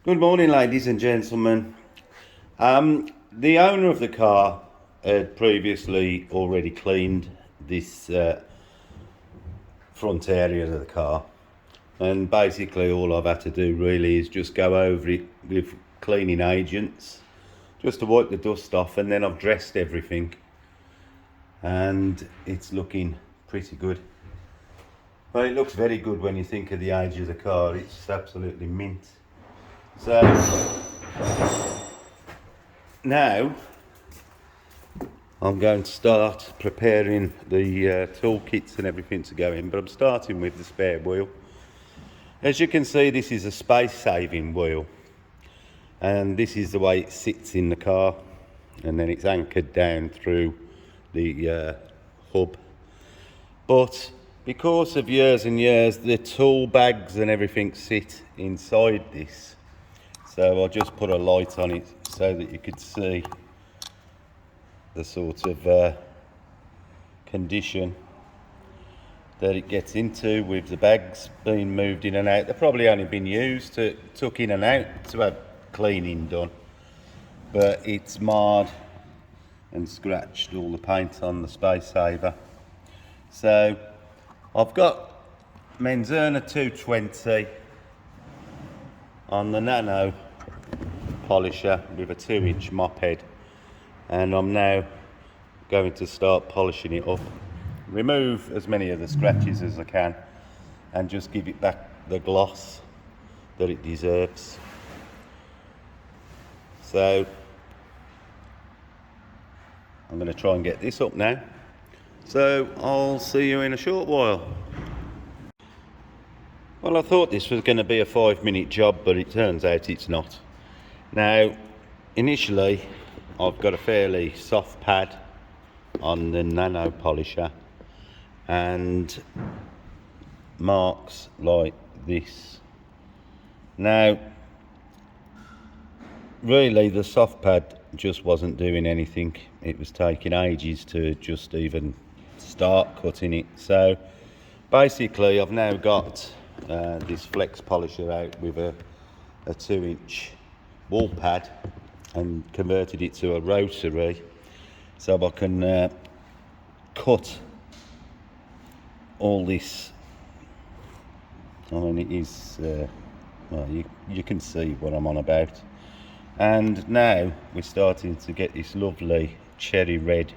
Good morning, ladies and gentlemen. The owner of the car had previously already cleaned this front area of the car, and basically all I've had to do really is just go over it with cleaning agents just to wipe the dust off, and then I've dressed everything and it's looking pretty good. Well, it looks very good when you think of the age of the car. It's absolutely mint. So now I'm going to start preparing the toolkits and everything to go in, but I'm starting with the spare wheel. As you can see, this is a space-saving wheel, and this is the way it sits in the car, and then it's anchored down through the hub. But because of years and years, the tool bags and everything sit inside this, so I'll just put a light on it so that you could see the sort of condition that it gets into with the bags being moved in and out. They've probably only been used to tuck in and out to have cleaning done, but it's marred and scratched all the paint on the space saver. So I've got Menzerna 220 on the nano polisher with a 2-inch mop head, and I'm now going to start polishing it up, remove as many of the scratches as I can, and just give it back the gloss that it deserves. So I'm going to try and get this up now, so I'll see you in a short while. Well, I thought this was going to be a 5-minute job, but it turns out it's not. Now, initially I've got a fairly soft pad on the nano polisher and marks like this. Now, really the soft pad just wasn't doing anything. It was taking ages to just even start cutting it. So basically I've now got this flex polisher out with a 2-inch wall pad and converted it to a rotary, so I can cut all this. I mean, it is well, you can see what I'm on about. And now we're starting to get this lovely cherry red.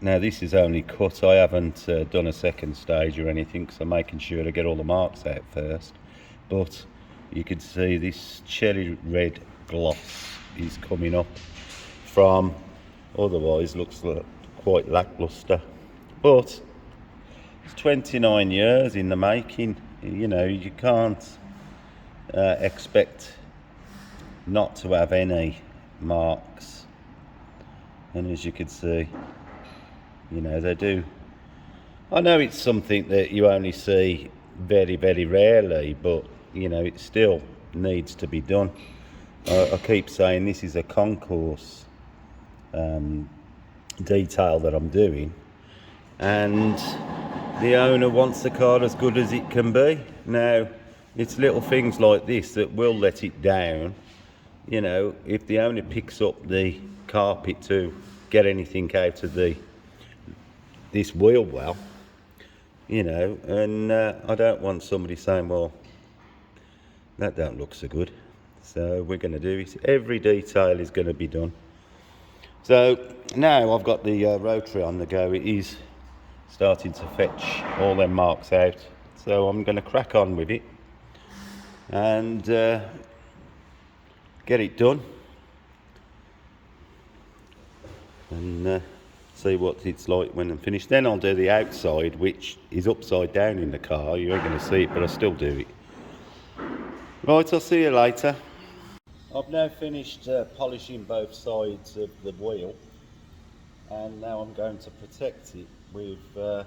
Now this is only cut, I haven't done a second stage or anything, because I'm making sure to get all the marks out first. But you can see this cherry red gloss is coming up from otherwise looks quite lackluster. But it's 29 years in the making. You know, you can't expect not to have any marks, and as you can see, you know, they do. I know it's something that you only see very, very rarely, but you know, it still needs to be done. I keep saying this is a concourse detail that I'm doing, and the owner wants the car as good as it can be. Now, it's little things like this that will let it down. You know, if the owner picks up the carpet to get anything out of this wheel well, you know, and I don't want somebody saying, well, that don't look so good. So we're going to do it. Every detail is going to be done. So now I've got the rotary on the go. It is starting to fetch all them marks out. So I'm going to crack on with it and get it done and see what it's like when I'm finished. Then I'll do the outside, which is upside down in the car. You ain't going to see it, but I'll still do it. Right, I'll see you later. I've now finished polishing both sides of the wheel, and now I'm going to protect it with some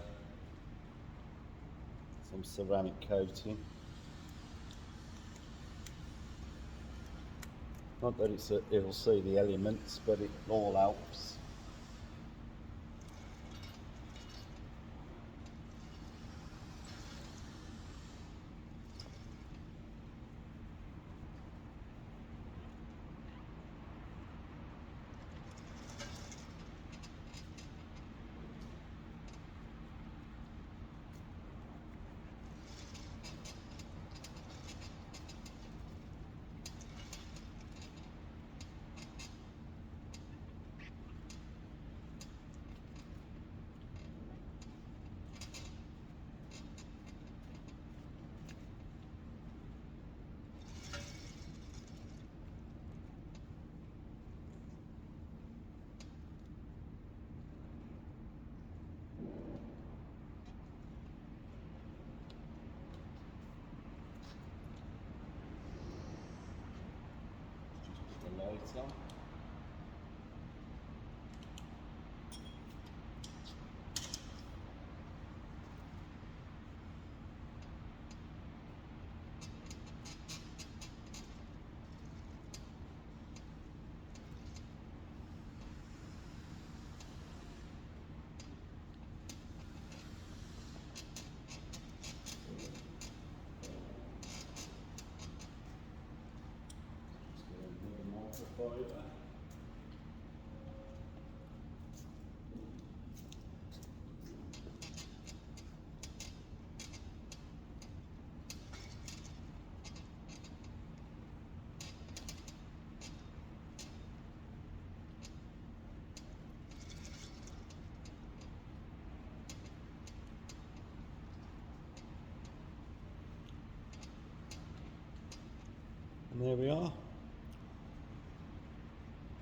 ceramic coating. Not that it'll see the elements, but it all helps. lights on. And there we are.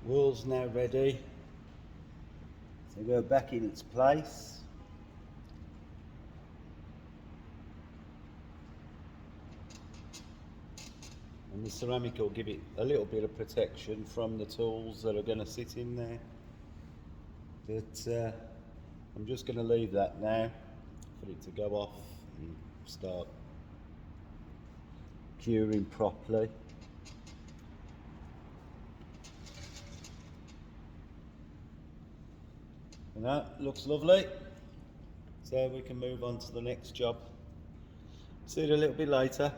Wheel's now ready to go back in its place. And the ceramic will give it a little bit of protection from the tools that are going to sit in there. But I'm just going to leave that now for it to go off and start curing properly. And that looks lovely. So we can move on to the next job. See you a little bit later.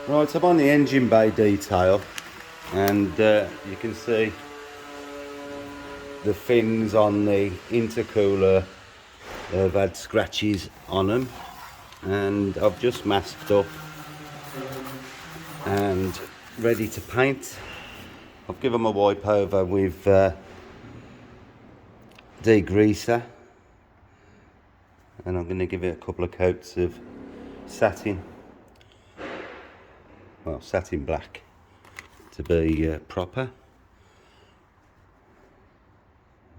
Right, I'm on the engine bay detail, and you can see the fins on the intercooler have had scratches on them, and I've just masked up and ready to paint. I've given them a wipe over with degreaser, and I'm going to give it a couple of coats of satin. Well, satin black to be proper,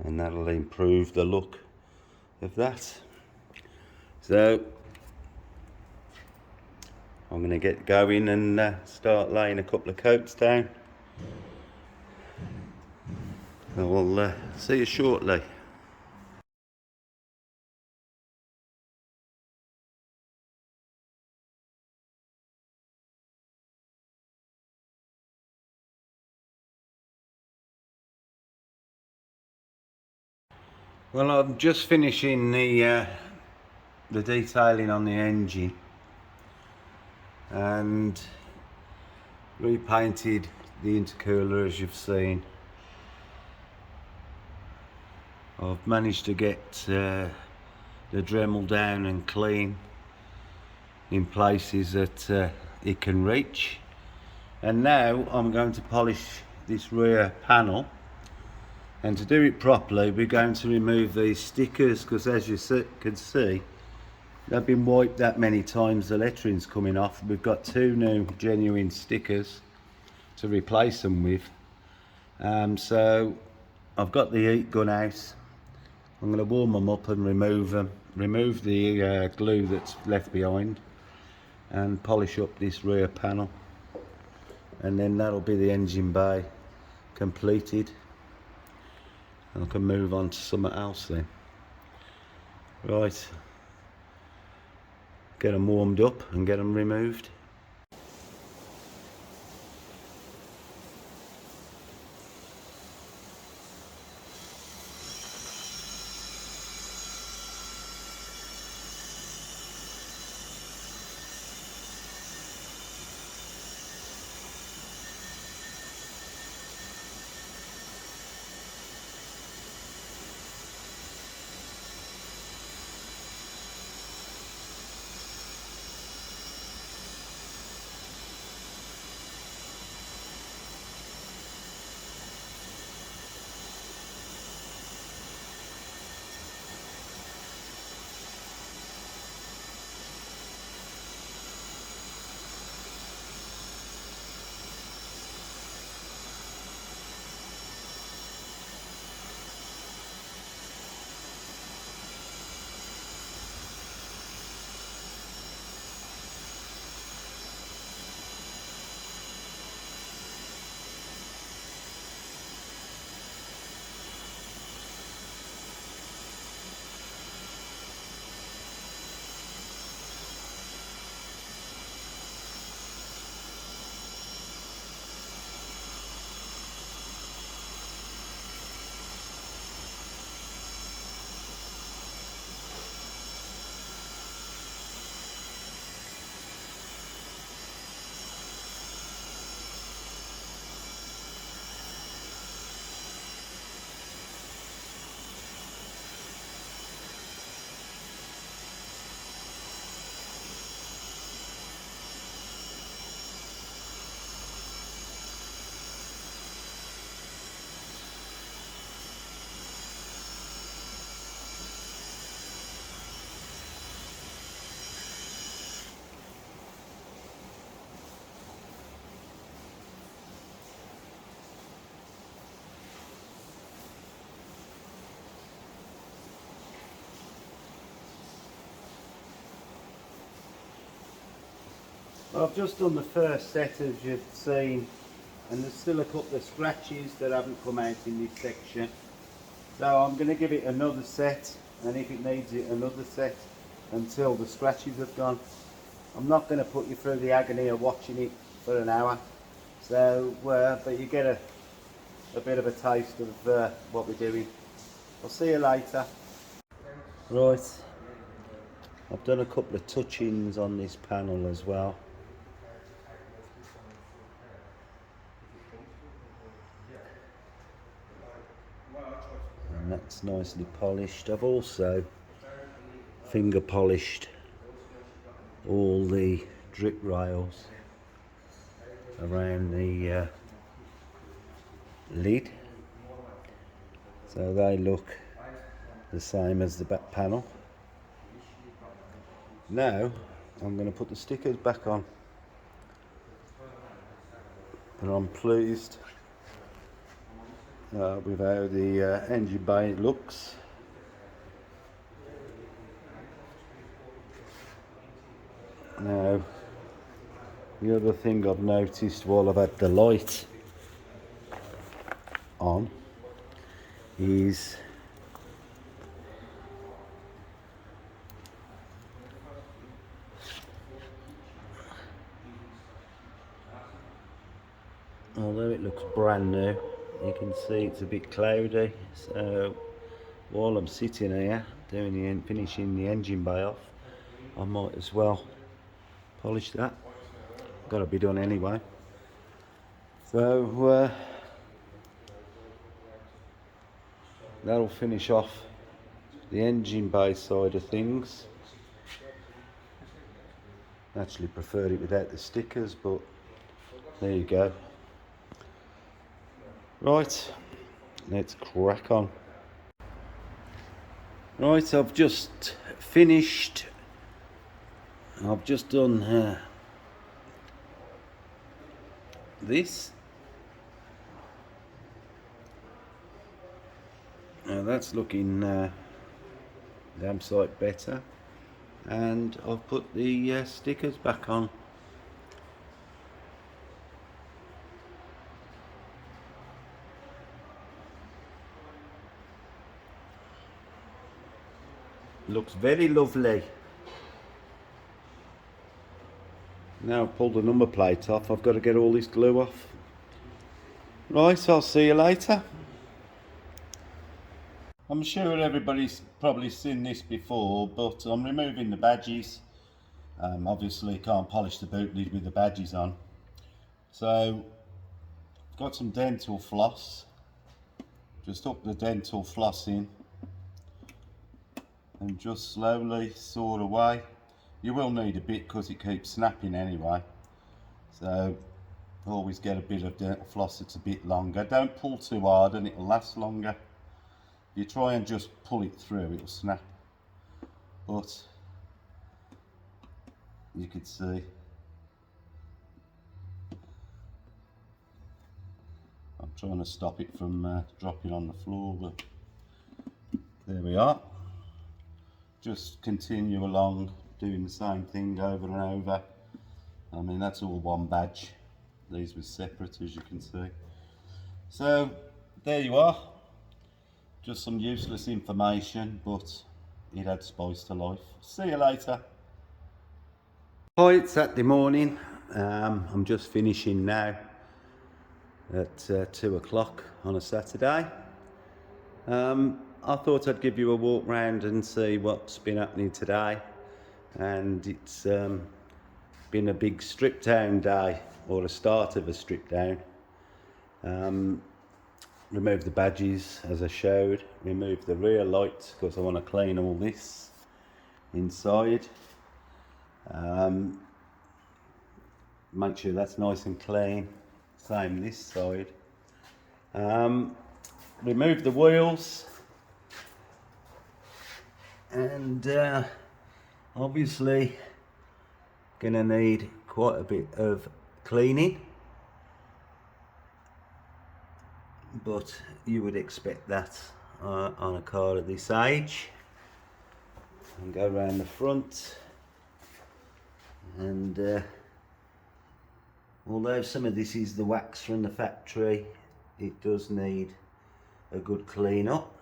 and that'll improve the look of that. So I'm going to get going and start laying a couple of coats down. I will see you shortly. Well, I'm just finishing the detailing on the engine, and repainted the intercooler as you've seen. I've managed to get the Dremel down and clean in places that it can reach, and now I'm going to polish this rear panel. And to do it properly, we're going to remove these stickers, because as you can see, they've been wiped that many times, the lettering's coming off. We've got two new genuine stickers to replace them with. So I've got the heat gun out. I'm going to warm them up and remove them, remove the glue that's left behind, and polish up this rear panel. And then that'll be the engine bay completed. I can move on to something else then. Right, get them warmed up and get them removed. I've just done the first set, as you've seen, and there's still a couple of scratches that haven't come out in this section. So I'm going to give it another set, and if it needs it, another set, until the scratches have gone. I'm not going to put you through the agony of watching it for an hour. So, but you get a bit of a taste of what we're doing. I'll see you later. Right, I've done a couple of touch-ins on this panel as well. And that's nicely polished. I've also finger polished all the drip rails around the lid, so they look the same as the back panel. Now I'm going to put the stickers back on, and I'm pleased with how the engine bay looks. Now, the other thing I've noticed while I've had the light on is although it looks brand new, you can see it's a bit cloudy. So while I'm sitting here finishing the engine bay off, I might as well polish that. Got to be done anyway. So that'll finish off the engine bay side of things. Actually preferred it without the stickers, but there you go. Right, let's crack on. Right, I've just finished. I've just done this. Now that's looking damn sight better, and I've put the stickers back on. Looks very lovely. Now I've pulled the number plate off, I've got to get all this glue off. Right, I'll see you later. I'm sure everybody's probably seen this before, but I'm removing the badges. Obviously can't polish the boot lid with the badges on. So, got some dental floss. Just up the dental floss in and just slowly saw away. You will need a bit because it keeps snapping anyway. So always get a bit of dental floss that's a bit longer. Don't pull too hard and it'll last longer. If you try and just pull it through, it'll snap. But you could see I'm trying to stop it from dropping on the floor, but there we are. Just continue along doing the same thing over and over. I mean, that's all one badge. These were separate, as you can see. So there you are. Just some useless information, but it adds spice to life. See you later. Hi, it's Saturday morning. I'm just finishing now at 2 o'clock on a Saturday. I thought I'd give you a walk round and see what's been happening today, and it's been a big strip down day, or a start of a strip down. Removed the badges as I showed, removed the rear lights because I want to clean all this inside. Make sure that's nice and clean, same this side. Remove the wheels, and obviously gonna need quite a bit of cleaning, but you would expect that on a car of this age. And go around the front, and Although some of this is the wax from the factory, it does need a good clean up.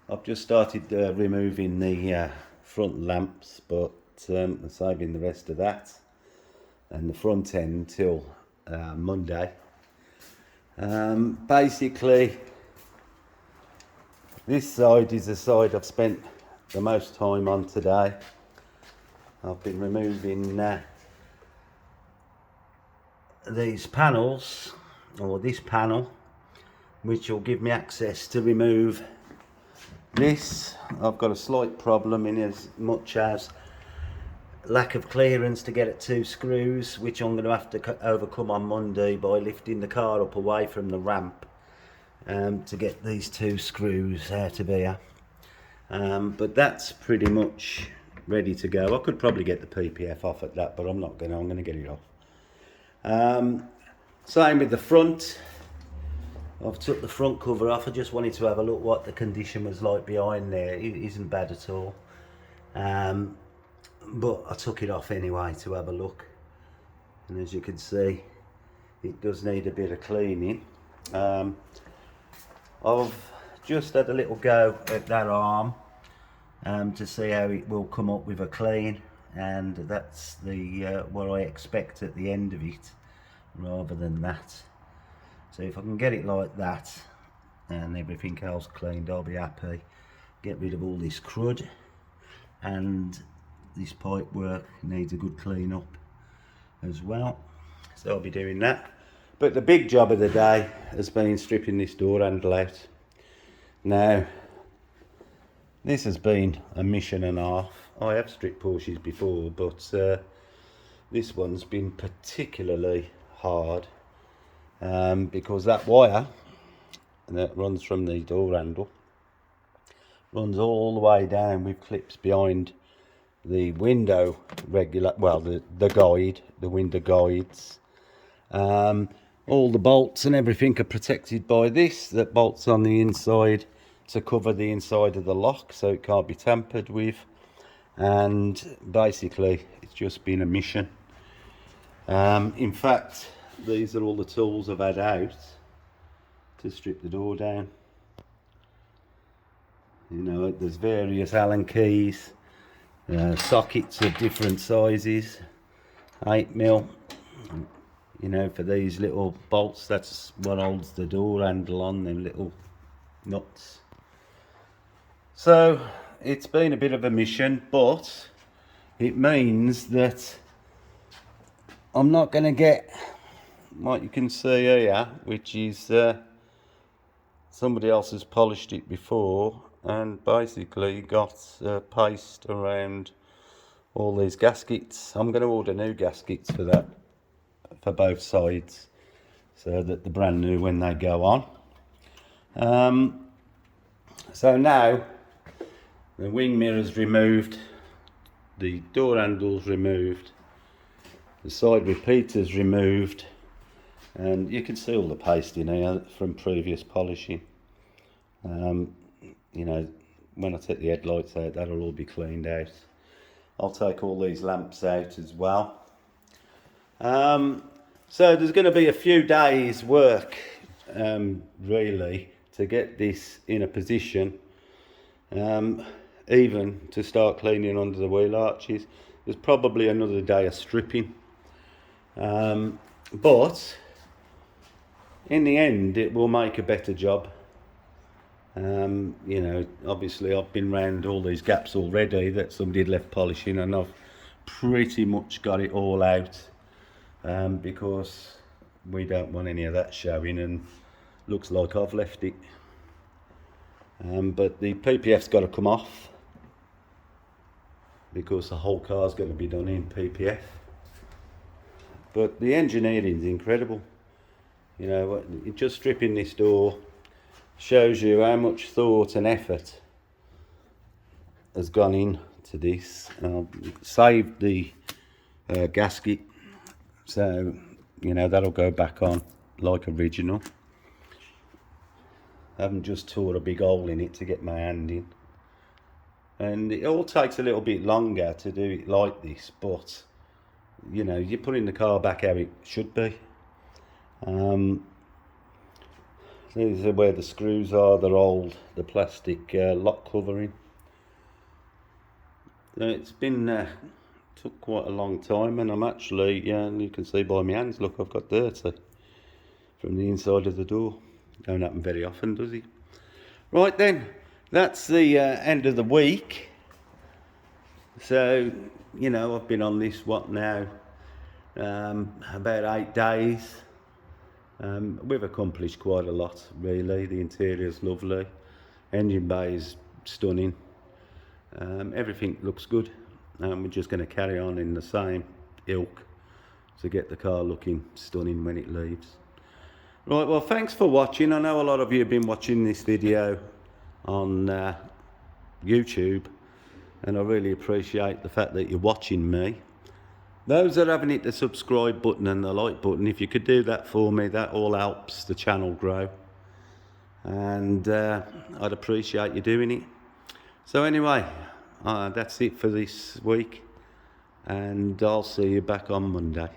I've just started removing the front lamps, but I'm saving the rest of that and the front end till Monday. Basically, this side is the side I've spent the most time on today. I've been removing these panels, or this panel, which will give me access to remove this. I've got a slight problem in as much as lack of clearance to get at 2 screws, which I'm going to have to overcome on Monday by lifting the car up away from the ramp to get these 2 screws out of here. But that's pretty much ready to go. I could probably get the PPF off at that, but I'm not going to. I'm going to get it off. Same with the front. I've took the front cover off. I just wanted to have a look what the condition was like behind there. It isn't bad at all. But I took it off anyway to have a look. And as you can see, it does need a bit of cleaning. I've just had a little go at that arm to see how it will come up with a clean, and that's the what I expect at the end of it, rather than that. So if I can get it like that and everything else cleaned, I'll be happy. Get rid of all this crud, and this pipe work needs a good clean up as well, so I'll be doing that. But the big job of the day has been stripping this door handle out. Now, this has been a mission and a half. I have stripped Porsches before, but this one's been particularly hard because that wire that runs from the door handle runs all the way down with clips behind the window the guide, the window guides. All the bolts and everything are protected by this that bolts on the inside to cover the inside of the lock, so it can't be tampered with. And basically it's just been a mission. In fact, these are all the tools I've had out to strip the door down. You know, there's various Allen keys, sockets of different sizes, 8mm. You know, for these little bolts, that's what holds the door handle on, them little nuts. So it's been a bit of a mission, but it means that I'm not going to get what you can see here, which is somebody else has polished it before and basically got paste around all these gaskets. I'm going to order new gaskets for that, for both sides, so that they're brand new when they go on. So now the wing mirror's removed, the door handle's removed, the side repeater's removed, and you can see all the paste in here from previous polishing. You know, when I take the headlights out, that'll all be cleaned out. I'll take all these lamps out as well. So there's going to be a few days work really to get this in a position, even to start cleaning under the wheel arches. There's probably another day of stripping, but in the end it will make a better job. You know, obviously I've been round all these gaps already that somebody had left polishing, and I've pretty much got it all out, because we don't want any of that showing, and looks like I've left it. But the PPF's got to come off because the whole car's going to be done in PPF. But the engineering's incredible. You know, just stripping this door shows you how much thought and effort has gone into this. Saved the gasket, so you know that'll go back on like original. I haven't just tore a big hole in it to get my hand in, and it all takes a little bit longer to do it like this, but you know, you're putting the car back how it should be. These are where the screws are. They're old, the plastic lock covering. It's been took quite a long time, and I'm actually, you can see by my hands, look, I've got dirty from the inside of the door. Don't happen very often, does it? Right then, that's the end of the week. So, you know, I've been on this, what now, about 8 days. We've accomplished quite a lot, really. The interior's lovely, engine bay is stunning, everything looks good. We're just going to carry on in the same ilk to get the car looking stunning when it leaves. Right, well, thanks for watching. I know a lot of you have been watching this video on YouTube, and I really appreciate the fact that you're watching me. Those that haven't hit the subscribe button and the like button, if you could do that for me, that all helps the channel grow, and I'd appreciate you doing it. So anyway, that's it for this week, and I'll see you back on Monday.